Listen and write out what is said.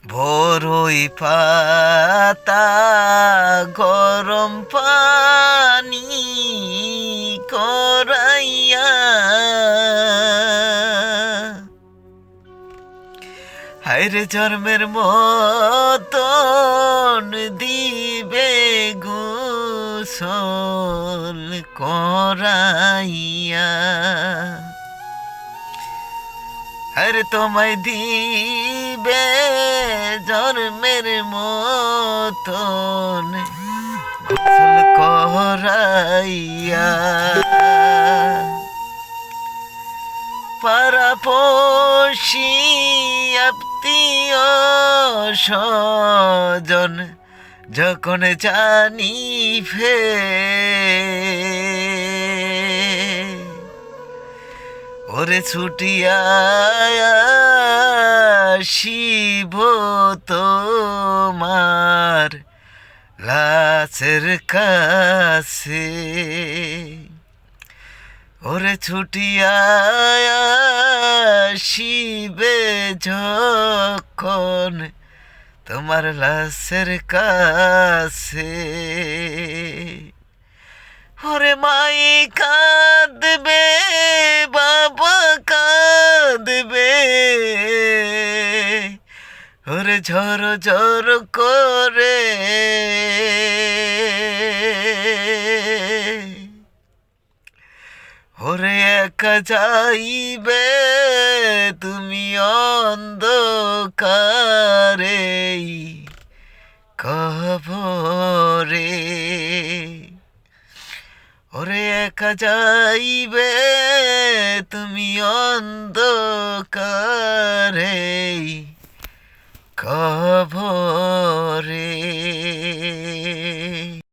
বড়ই পাতা গরম পানি করাইয়া হায়রে জন্মের মতন দিবে গোসল করাইয়া আরে তোমায় দিবে জন্মের মতন গোসল করাইয়া পাড়াপড়শি আত্মীয় স্বজন যখন জানিবে ওরে ছুটিয়া শিব তোমার লাশের কাছে ওরে ছুটিয়া শিবে যখন তোমার লাশের কাছে ওরে মাই কাঁদবে বাবা কাঁদবে ওরে ঝড় ঝড় করে ওরে একা যাইবে তুমি অন্ধকারে কবরে ওরে একা যাইবে তুমি অন্ধকারে কবরে